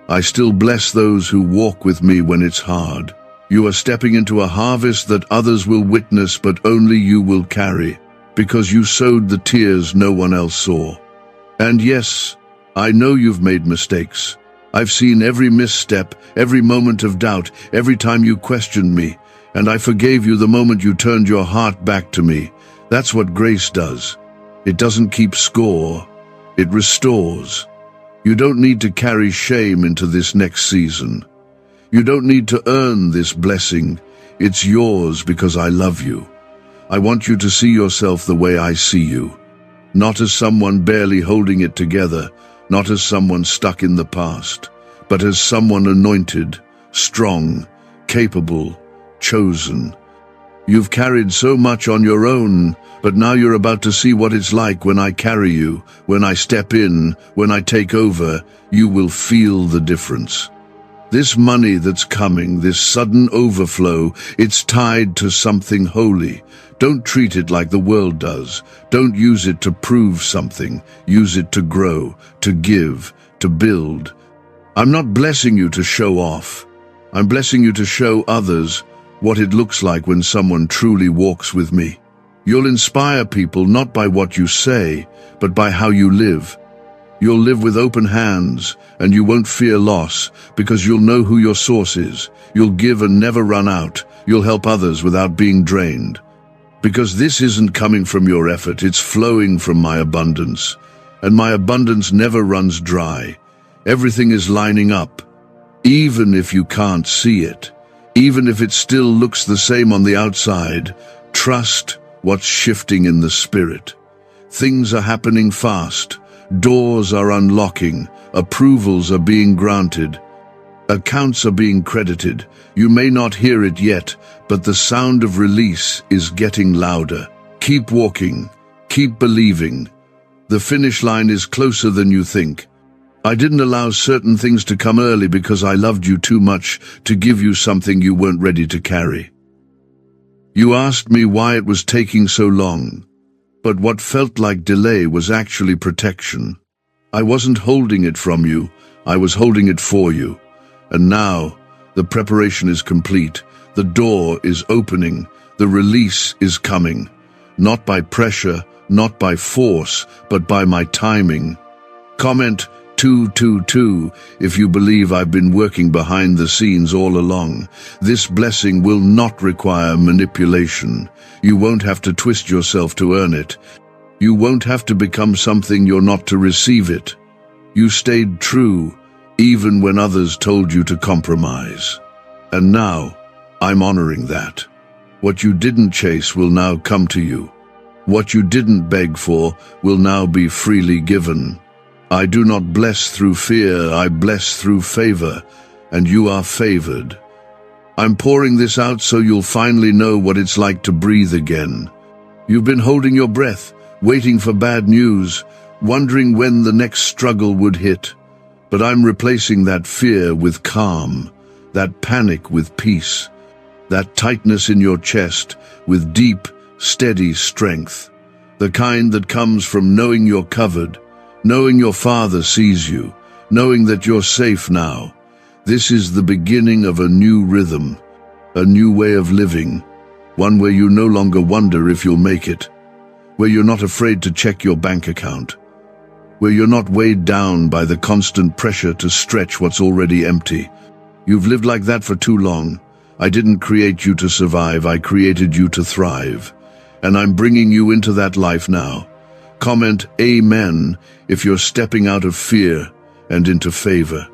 I still bless those who walk with me when it's hard. You are stepping into a harvest that others will witness, but only you will carry, because you sowed the tears no one else saw. And yes, I know you've made mistakes. I've seen every misstep, every moment of doubt, every time you questioned me, and I forgave you the moment you turned your heart back to me. That's what grace does. It doesn't keep score. It restores. You don't need to carry shame into this next season. You don't need to earn this blessing. It's yours because I love you. I want you to see yourself the way I see you. Not as someone barely holding it together, not as someone stuck in the past, but as someone anointed, strong, capable, chosen. You've carried so much on your own, but now you're about to see what it's like when I carry you, when I step in, when I take over. You will feel the difference. This money that's coming, this sudden overflow, it's tied to something holy. Don't treat it like the world does. Don't use it to prove something. Use it to grow, to give, to build. I'm not blessing you to show off. I'm blessing you to show others what it looks like when someone truly walks with me. You'll inspire people not by what you say, but by how you live. You'll live with open hands, and you won't fear loss, because you'll know who your source is. You'll give and never run out. You'll help others without being drained. Because this isn't coming from your effort, it's flowing from my abundance. And my abundance never runs dry. Everything is lining up. Even if you can't see it, even if it still looks the same on the outside, trust what's shifting in the spirit. Things are happening fast. Doors are unlocking. Approvals are being granted. Accounts are being credited. You may not hear it yet, but the sound of release is getting louder. Keep walking. Keep believing. The finish line is closer than you think. I didn't allow certain things to come early because I loved you too much to give you something you weren't ready to carry. You asked me why it was taking so long, but what felt like delay was actually protection. I wasn't holding it from you, I was holding it for you. And now, the preparation is complete, the door is opening, the release is coming. Not by pressure, not by force, but by my timing. Comment 222 if you believe I've been working behind the scenes all along. This blessing will not require manipulation. You won't have to twist yourself to earn it. You won't have to become something you're not to receive it. You stayed true, even when others told you to compromise. And now, I'm honoring that. What you didn't chase will now come to you. What you didn't beg for will now be freely given. I do not bless through fear, I bless through favor, and you are favored. I'm pouring this out so you'll finally know what it's like to breathe again. You've been holding your breath, waiting for bad news, wondering when the next struggle would hit. But I'm replacing that fear with calm, that panic with peace, that tightness in your chest with deep, steady strength, the kind that comes from knowing you're covered, knowing your Father sees you, knowing that you're safe now. This is the beginning of a new rhythm, a new way of living, one where you no longer wonder if you'll make it, where you're not afraid to check your bank account, where you're not weighed down by the constant pressure to stretch what's already empty. You've lived like that for too long. I didn't create you to survive, I created you to thrive. And I'm bringing you into that life now. Comment Amen if you're stepping out of fear and into favor.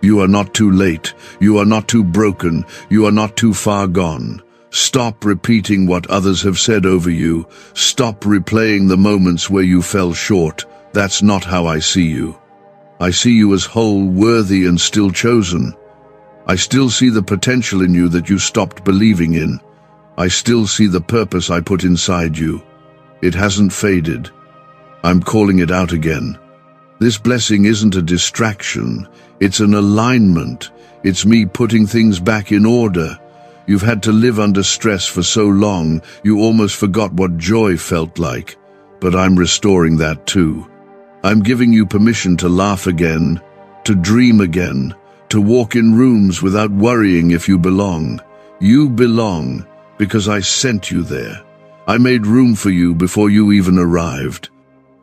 You are not too late. You are not too broken. You are not too far gone. Stop repeating what others have said over you. Stop replaying the moments where you fell short. That's not how I see you. I see you as whole, worthy, and still chosen. I still see the potential in you that you stopped believing in. I still see the purpose I put inside you. It hasn't faded. I'm calling it out again. This blessing isn't a distraction. It's an alignment. It's me putting things back in order. You've had to live under stress for so long, you almost forgot what joy felt like. But I'm restoring that too. I'm giving you permission to laugh again, to dream again, to walk in rooms without worrying if you belong. You belong because I sent you there. I made room for you before you even arrived.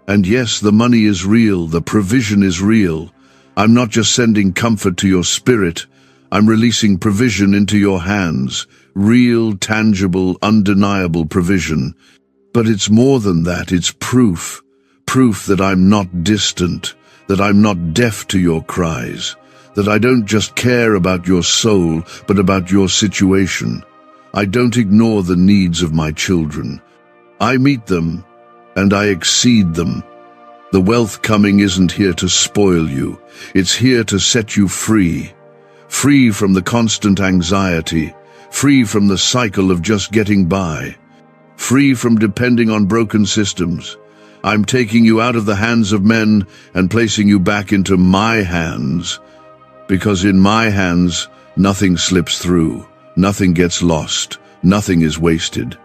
And yes, the money is real, the provision is real. I'm not just sending comfort to your spirit, I'm releasing provision into your hands, real, tangible, undeniable provision. But it's more than that, it's proof. Proof that I'm not distant, that I'm not deaf to your cries, that I don't just care about your soul, but about your situation. I don't ignore the needs of my children. I meet them, and I exceed them. The wealth coming isn't here to spoil you. It's here to set you free. Free from the constant anxiety. Free from the cycle of just getting by. Free from depending on broken systems. I'm taking you out of the hands of men and placing you back into my hands. Because in my hands, nothing slips through. Nothing gets lost. Nothing is wasted.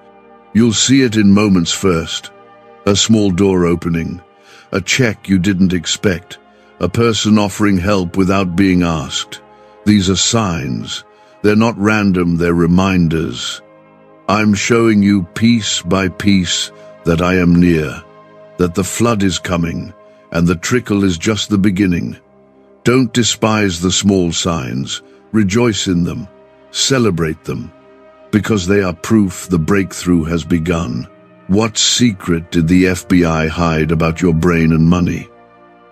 You'll see it in moments first. A small door opening. A check you didn't expect. A person offering help without being asked. These are signs. They're not random, they're reminders. I'm showing you piece by piece that I am near, that the flood is coming, and the trickle is just the beginning. Don't despise the small signs. Rejoice in them. Celebrate them. Because they are proof the breakthrough has begun. What secret did the FBI hide about your brain and money?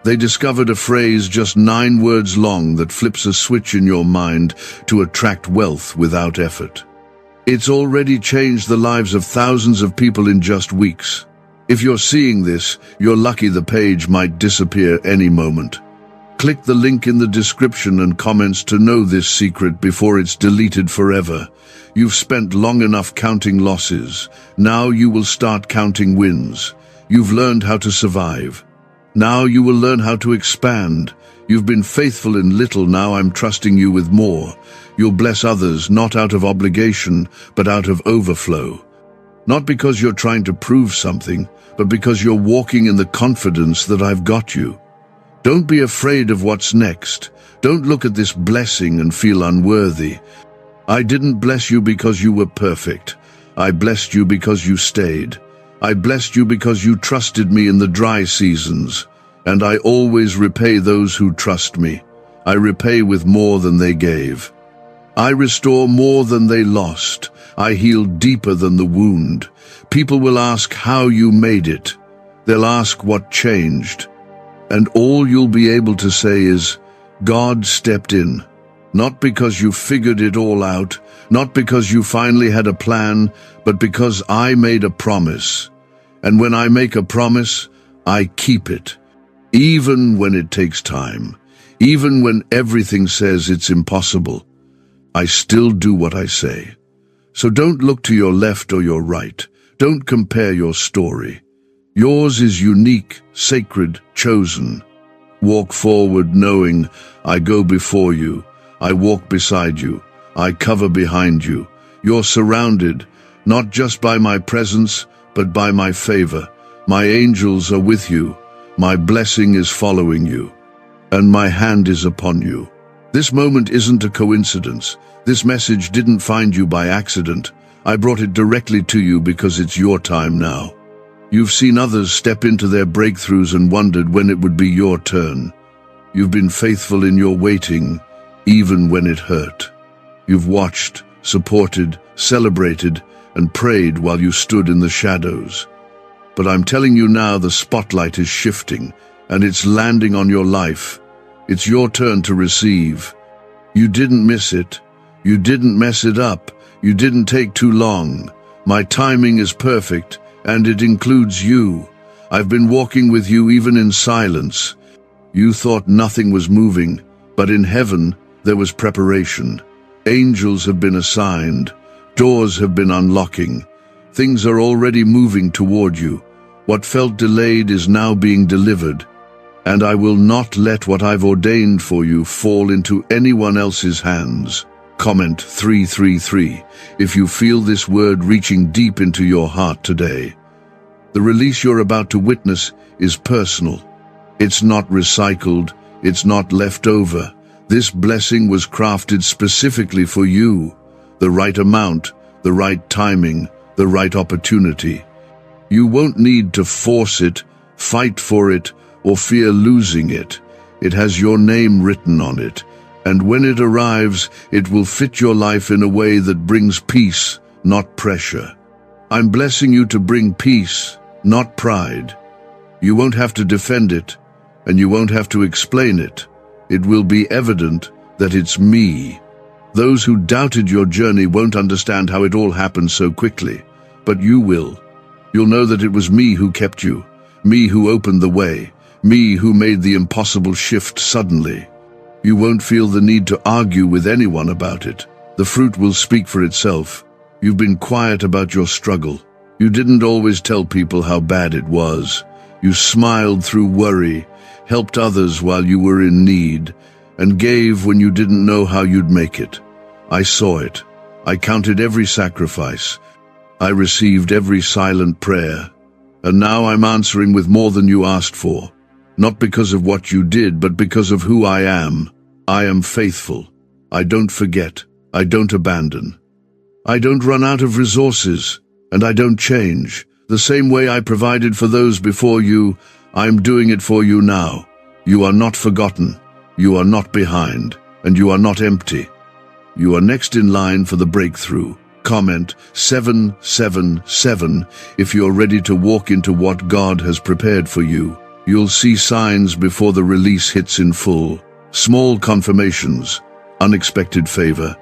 They discovered a phrase just 9 words long that flips a switch in your mind to attract wealth without effort. It's already changed the lives of thousands of people in just weeks. If you're seeing this, you're lucky the page might disappear any moment. Click the link in the description and comments to know this secret before it's deleted forever. You've spent long enough counting losses. Now you will start counting wins. You've learned how to survive. Now you will learn how to expand. You've been faithful in little, now I'm trusting you with more. You'll bless others, not out of obligation, but out of overflow. Not because you're trying to prove something, but because you're walking in the confidence that I've got you. Don't be afraid of what's next. Don't look at this blessing and feel unworthy. I didn't bless you because you were perfect. I blessed you because you stayed. I blessed you because you trusted me in the dry seasons. And I always repay those who trust me. I repay with more than they gave. I restore more than they lost. I heal deeper than the wound. People will ask how you made it. They'll ask what changed. And all you'll be able to say is, God stepped in. Not because you figured it all out, not because you finally had a plan, but because I made a promise. And when I make a promise, I keep it. Even when it takes time, even when everything says it's impossible, I still do what I say. So don't look to your left or your right. Don't compare your story. Yours is unique, sacred, chosen. Walk forward knowing I go before you. I walk beside you. I cover behind you. You're surrounded, not just by my presence, but by my favor. My angels are with you. My blessing is following you. And my hand is upon you. This moment isn't a coincidence. This message didn't find you by accident. I brought it directly to you because it's your time now. You've seen others step into their breakthroughs and wondered when it would be your turn. You've been faithful in your waiting, even when it hurt. You've watched, supported, celebrated, and prayed while you stood in the shadows. But I'm telling you now, the spotlight is shifting, and it's landing on your life. It's your turn to receive. You didn't miss it. You didn't mess it up. You didn't take too long. My timing is perfect, and it includes you. I've been walking with you even in silence. You thought nothing was moving, but in heaven, There was preparation. Angels have been assigned. Doors have been unlocking. Things are already moving toward you. What felt delayed is now being delivered. And I will not let what I've ordained for you fall into anyone else's hands. Comment 333 if you feel this word reaching deep into your heart today. The release you're about to witness is personal. It's not recycled. It's not left over. This blessing was crafted specifically for you. The right amount, the right timing, the right opportunity. You won't need to force it, fight for it, or fear losing it. It has your name written on it. And when it arrives, it will fit your life in a way that brings peace, not pressure. I'm blessing you to bring peace, not pride. You won't have to defend it, and you won't have to explain it. It will be evident that it's me. Those who doubted your journey won't understand how it all happened so quickly, but you will. You'll know that it was me who kept you, me who opened the way, me who made the impossible shift suddenly. You won't feel the need to argue with anyone about it. The fruit will speak for itself. You've been quiet about your struggle. You didn't always tell people how bad it was. You smiled through worry, helped others while you were in need, and gave when you didn't know how you'd make it. I saw it. I counted every sacrifice. I received every silent prayer. And now I'm answering with more than you asked for. Not because of what you did, but because of who I am. I am faithful. I don't forget. I don't abandon. I don't run out of resources, and I don't change. The same way I provided for those before you, I'm doing it for you now. You are not forgotten. You are not behind, and you are not empty. You are next in line for the breakthrough. Comment 777 if you're ready to walk into what God has prepared for you. You'll see signs before the release hits in full. Small confirmations, unexpected favor,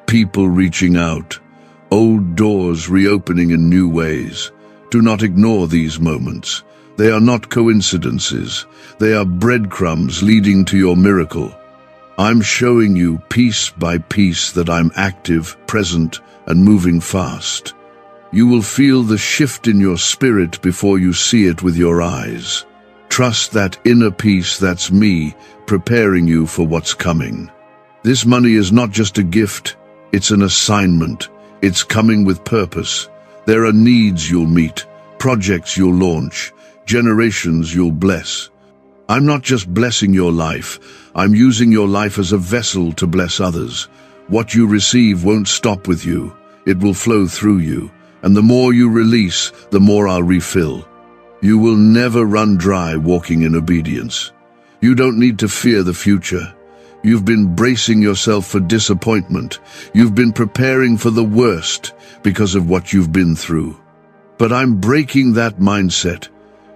people reaching out, old doors reopening in new ways. Do not ignore these moments. They are not coincidences. They are breadcrumbs leading to your miracle. I'm showing you piece by piece that I'm active, present, and moving fast. You will feel the shift in your spirit before you see it with your eyes. Trust that inner peace. That's me, preparing you for what's coming. This money is not just a gift, it's an assignment. It's coming with purpose. There are needs you'll meet, projects you'll launch, generations you'll bless. I'm not just blessing your life, I'm using your life as a vessel to bless others. What you receive won't stop with you, it will flow through you, and the more you release, the more I'll refill. You will never run dry walking in obedience. You don't need to fear the future. You've been bracing yourself for disappointment. You've been preparing for the worst because of what you've been through. But I'm breaking that mindset.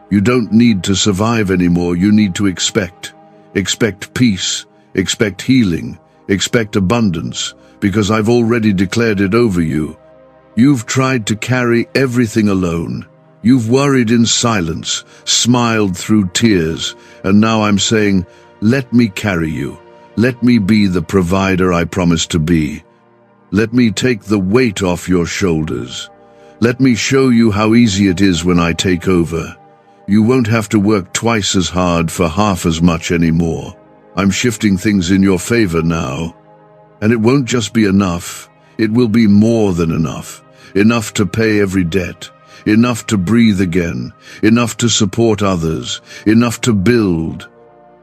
You don't need to survive anymore, you need to expect. Expect peace, expect healing, expect abundance, because I've already declared it over you. You've tried to carry everything alone. You've worried in silence, smiled through tears, and now I'm saying, let me carry you. Let me be the provider I promised to be. Let me take the weight off your shoulders. Let me show you how easy it is when I take over. You won't have to work twice as hard for half as much anymore. I'm shifting things in your favor now. And it won't just be enough. It will be more than enough. Enough to pay every debt. Enough to breathe again. Enough to support others. Enough to build.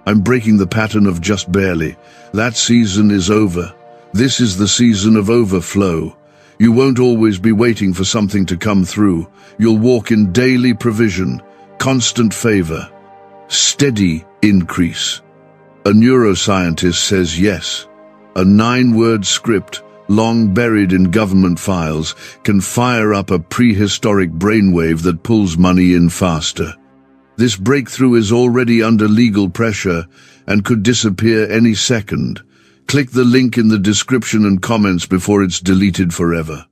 I'm breaking the pattern of just barely. That season is over. This is the season of overflow. You won't always be waiting for something to come through. You'll walk in daily provision, constant favor, steady increase. A neuroscientist says yes. A 9-word script, long buried in government files, can fire up a prehistoric brainwave that pulls money in faster. This breakthrough is already under legal pressure and could disappear any second. Click the link in the description and comments before it's deleted forever.